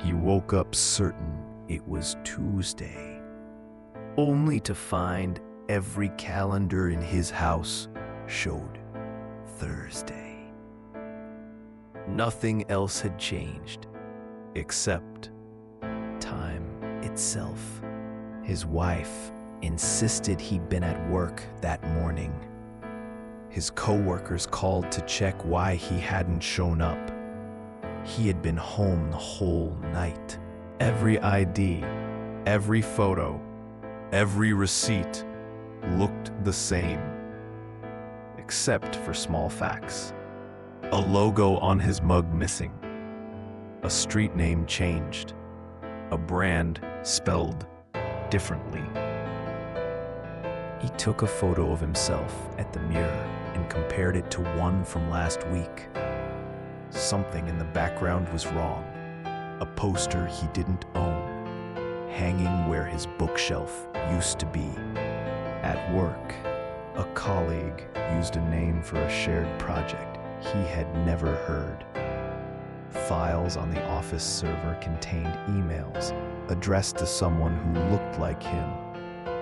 He woke up certain it was Tuesday, only to find every calendar in his house showed Thursday. Nothing else had changed except time itself. His wife insisted he'd been at work that morning. His co-workers called to check why he hadn't shown up. He had been home the whole night. Every ID, every photo, every receipt looked the same, except for small facts. A logo on his mug missing, a street name changed, a brand spelled differently. He took a photo of himself at the mirror and compared it to one from last week. Something in the background was wrong. A poster he didn't own, hanging where his bookshelf used to be. At work, a colleague used a name for a shared project he had never heard. Files on the office server contained emails addressed to someone who looked like him,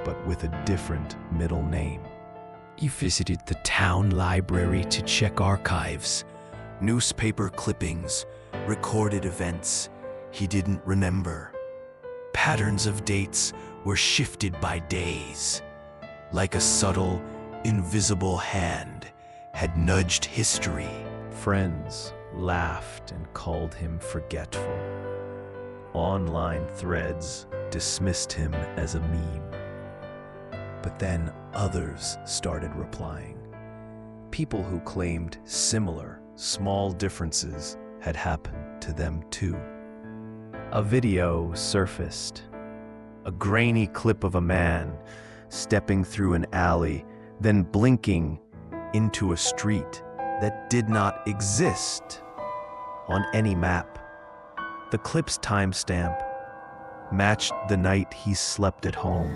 but with a different middle name. He visited the town library to check archives, newspaper clippings, recorded events he didn't remember. Patterns of dates were shifted by days, like a subtle, invisible hand had nudged history. Friends laughed and called him forgetful. Online threads dismissed him as a meme. But then others started replying. People who claimed similar, small differences had happened to them too. A video surfaced. A grainy clip of a man stepping through an alley, then blinking into a street that did not exist on any map. The clip's timestamp matched the night he slept at home.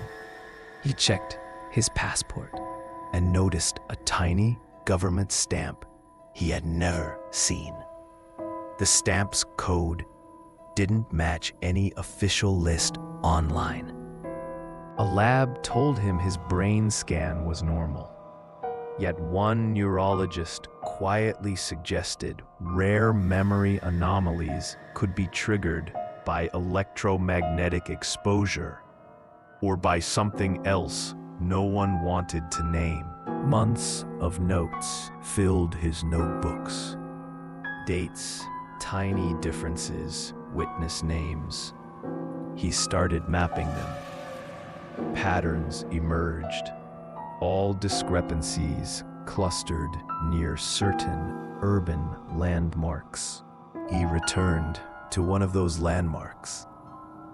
He checked his passport and noticed a tiny government stamp he had never seen. The stamp's code didn't match any official list online. A lab told him his brain scan was normal. Yet one neurologist quietly suggested rare memory anomalies could be triggered by electromagnetic exposure or by something else no one wanted to name. Months of notes filled his notebooks. Dates, tiny differences, witness names. He started mapping them. Patterns emerged. All discrepancies clustered near certain urban landmarks. He returned to one of those landmarks,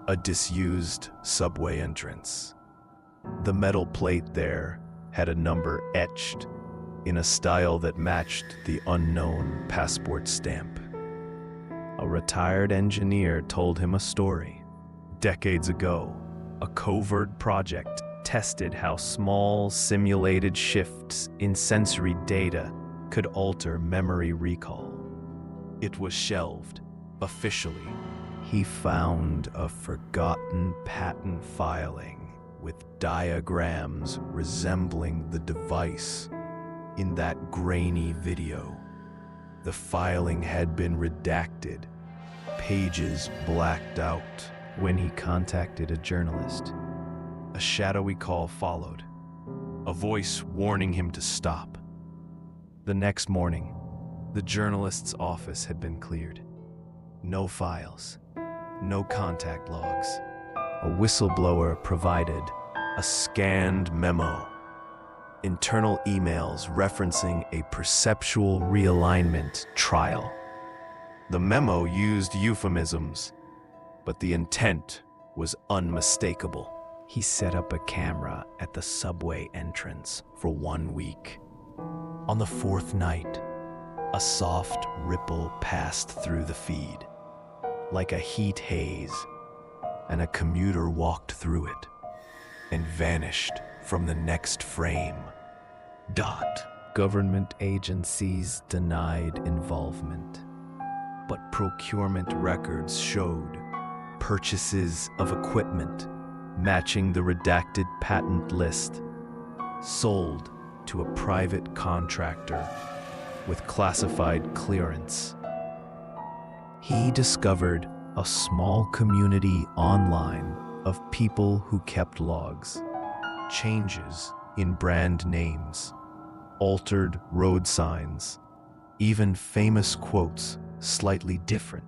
a disused subway entrance. The metal plate there had a number etched in a style that matched the unknown passport stamp. A retired engineer told him a story. Decades ago, a covert project tested how small simulated shifts in sensory data could alter memory recall. It was shelved, officially. He found a forgotten patent filing with diagrams resembling the device in that grainy video. The filing had been redacted, pages blacked out. When he contacted a journalist, a shadowy call followed, a voice warning him to stop. The next morning, the journalist's office had been cleared. No files, no contact logs. A whistleblower provided a scanned memo, internal emails referencing a perceptual realignment trial. The memo used euphemisms, but the intent was unmistakable. He set up a camera at the subway entrance for 1 week. On the 4th night, a soft ripple passed through the feed, like a heat haze, and a commuter walked through it and vanished from the next frame. Government agencies denied involvement, but procurement records showed purchases of equipment matching the redacted patent list, sold to a private contractor with classified clearance. He discovered a small community online of people who kept logs, changes in brand names, altered road signs, even famous quotes slightly different.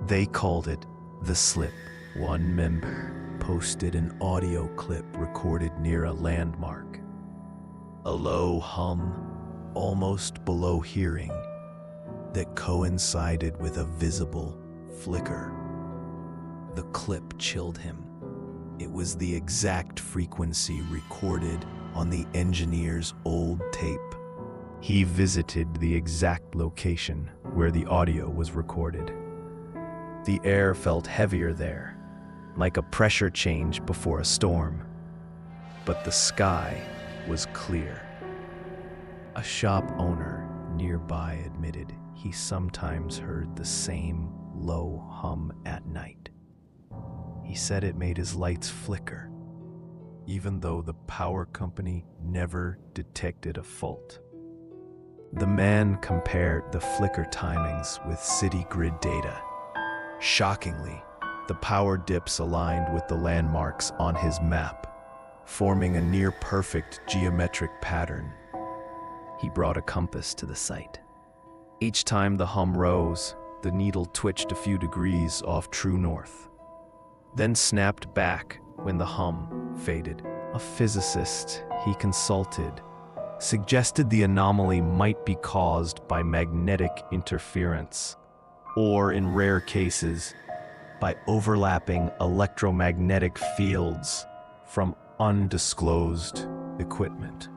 They called it the slip. One member posted an audio clip recorded near a landmark. A low hum, almost below hearing, that coincided with a visible flicker. The clip chilled him. It was the exact frequency recorded on the engineer's old tape. He visited the exact location where the audio was recorded. The air felt heavier there, like a pressure change before a storm. But the sky was clear. A shop owner nearby admitted he sometimes heard the same low hum at night. He said it made his lights flicker, even though the power company never detected a fault. The man compared the flicker timings with city grid data. Shockingly, the power dips aligned with the landmarks on his map, forming a near-perfect geometric pattern. He brought a compass to the site. Each time the hum rose, the needle twitched a few degrees off true north, then snapped back when the hum faded. A physicist he consulted suggested the anomaly might be caused by magnetic interference, or in rare cases, by overlapping electromagnetic fields from undisclosed equipment.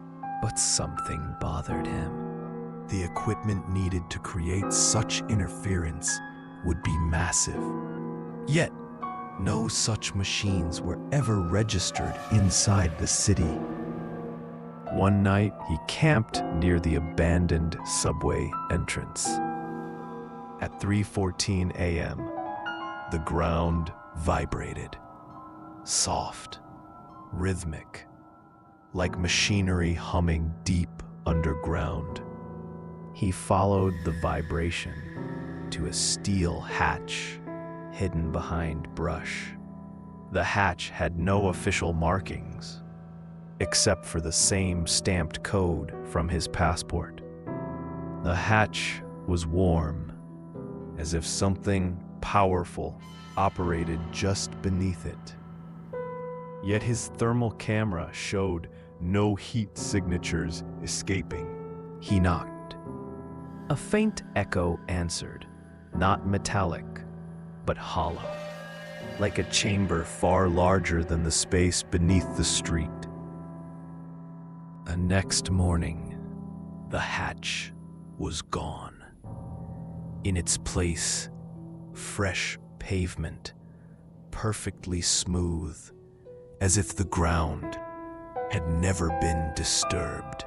But something bothered him. The equipment needed to create such interference would be massive. Yet, no such machines were ever registered inside the city. One night, he camped near the abandoned subway entrance. At 3:14 a.m., the ground vibrated, soft, rhythmic, like machinery humming deep underground. He followed the vibration to a steel hatch hidden behind brush. The hatch had no official markings, except for the same stamped code from his passport. The hatch was warm, as if something powerful operated just beneath it. Yet his thermal camera showed no heat signatures escaping. He knocked. A faint echo answered, not metallic, but hollow, like a chamber far larger than the space beneath the street. The next morning, the hatch was gone. In its place, fresh pavement, perfectly smooth, as if the ground had never been disturbed.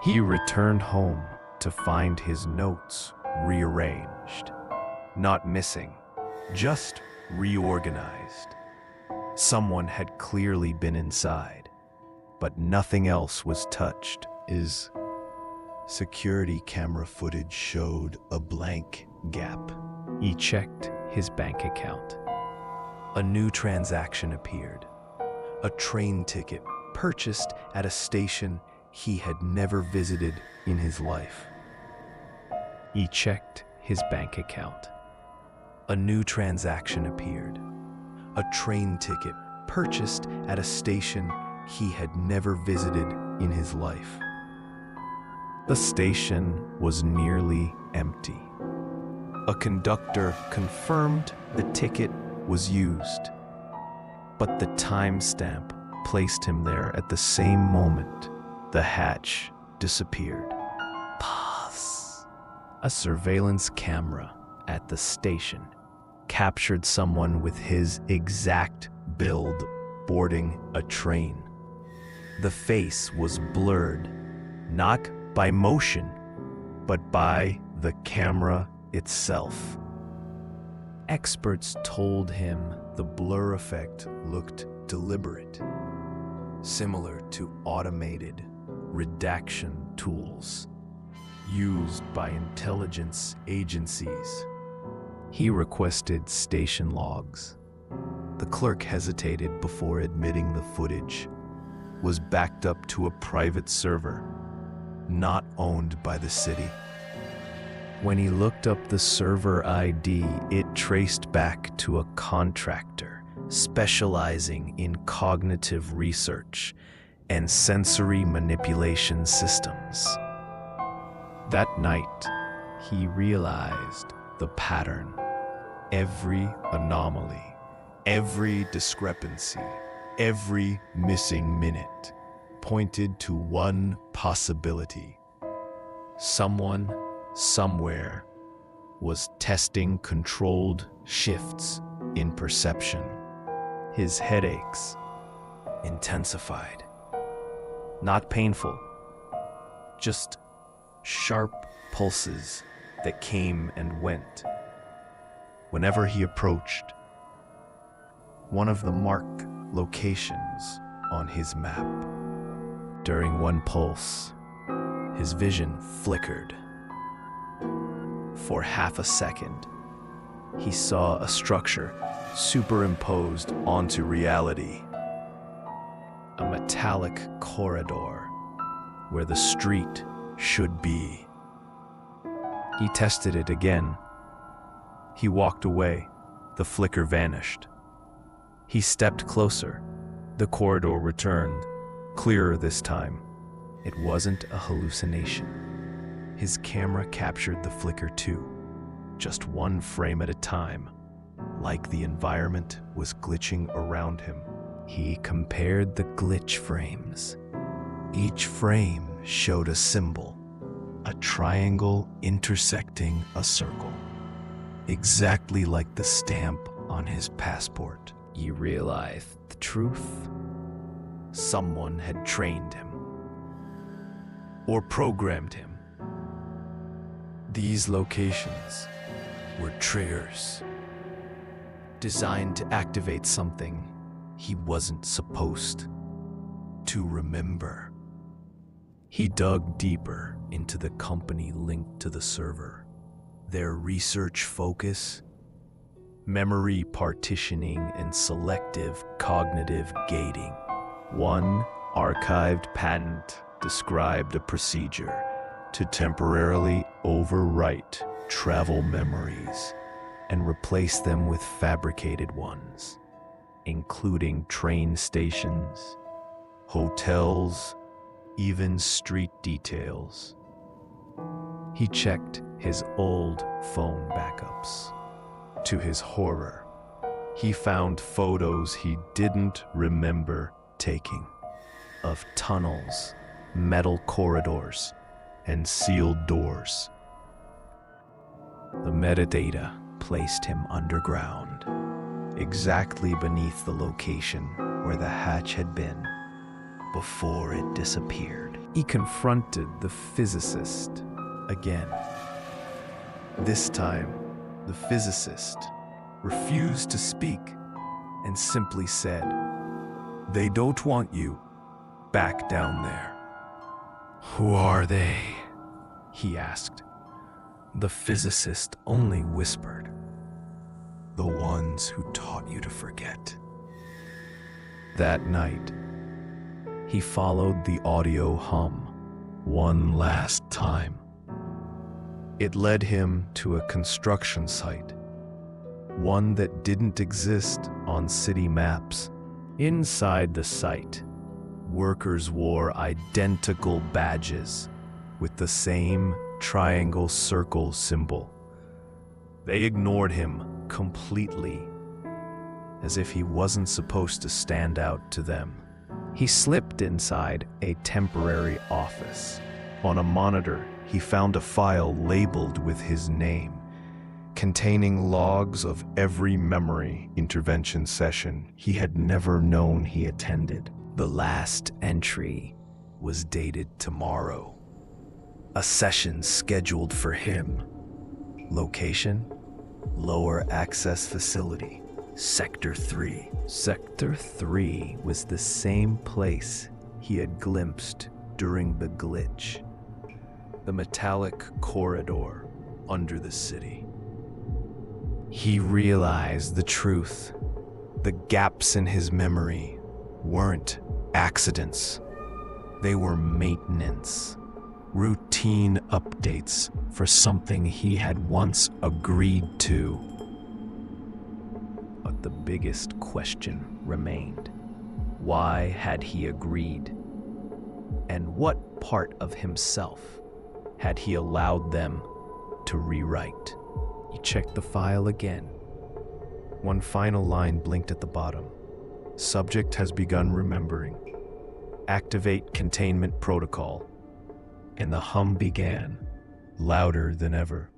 He returned home to find his notes rearranged. Not missing, just reorganized. Someone had clearly been inside, but nothing else was touched. His security camera footage showed a blank gap. He checked his bank account. A new transaction appeared. A train ticket purchased at a station he had never visited in his life. He checked his bank account. A new transaction appeared. A train ticket purchased at a station he had never visited in his life. The station was nearly empty. A conductor confirmed the ticket was used, but the timestamp placed him there at the same moment the hatch disappeared. Pause. A surveillance camera at the station captured someone with his exact build boarding a train. The face was blurred, not by motion, but by the camera itself. Experts told him the blur effect looked deliberate, similar to automated redaction tools used by intelligence agencies. He requested station logs. The clerk hesitated before admitting the footage was backed up to a private server, not owned by the city. When he looked up the server ID, it traced back to a contractor specializing in cognitive research and sensory manipulation systems. That night, he realized the pattern. Every anomaly, every discrepancy, every missing minute pointed to one possibility. Someone, somewhere, was testing controlled shifts in perception. His headaches intensified. Not painful, just sharp pulses that came and went. Whenever he approached one of the marked locations on his map, during one pulse, his vision flickered. For half a second, he saw a structure superimposed onto reality. A metallic corridor where the street should be. He tested it again. He walked away. The flicker vanished. He stepped closer. The corridor returned, clearer this time. It wasn't a hallucination. His camera captured the flicker too, just one frame at a time, like the environment was glitching around him. He compared the glitch frames. Each frame showed a symbol, a triangle intersecting a circle, exactly like the stamp on his passport. He realized the truth. Someone had trained him, or programmed him. These locations were triggers, designed to activate something he wasn't supposed to remember. He dug deeper into the company linked to the server. Their research focus: memory partitioning and selective cognitive gating. One archived patent described a procedure to temporarily overwrite travel memories and replace them with fabricated ones, including train stations, hotels, even street details. He checked his old phone backups. To his horror, he found photos he didn't remember taking of tunnels, metal corridors, and sealed doors. The metadata placed him underground, exactly beneath the location where the hatch had been before it disappeared. He confronted the physicist again. This time, the physicist refused to speak and simply said, "They don't want you back down there." "Who are they?" he asked. The physicist only whispered, "The ones who taught you to forget." That night, he followed the audio hum one last time. It led him to a construction site, one that didn't exist on city maps. Inside the site, workers wore identical badges with the same triangle circle symbol. They ignored him completely, as if he wasn't supposed to stand out to them. He slipped inside a temporary office. On a monitor, he found a file labeled with his name, containing logs of every memory intervention session he had never known he attended. The last entry was dated tomorrow. A session scheduled for him. Location: Lower access facility, Sector 3. Sector 3 was the same place he had glimpsed during the glitch. The metallic corridor under the city. He realized the truth. The gaps in his memory weren't accidents. They were maintenance. Routine updates for something he had once agreed to. But the biggest question remained. Why had he agreed? And what part of himself had he allowed them to rewrite? He checked the file again. One final line blinked at the bottom. Subject has begun remembering. Activate containment protocol. And the hum began, louder than ever.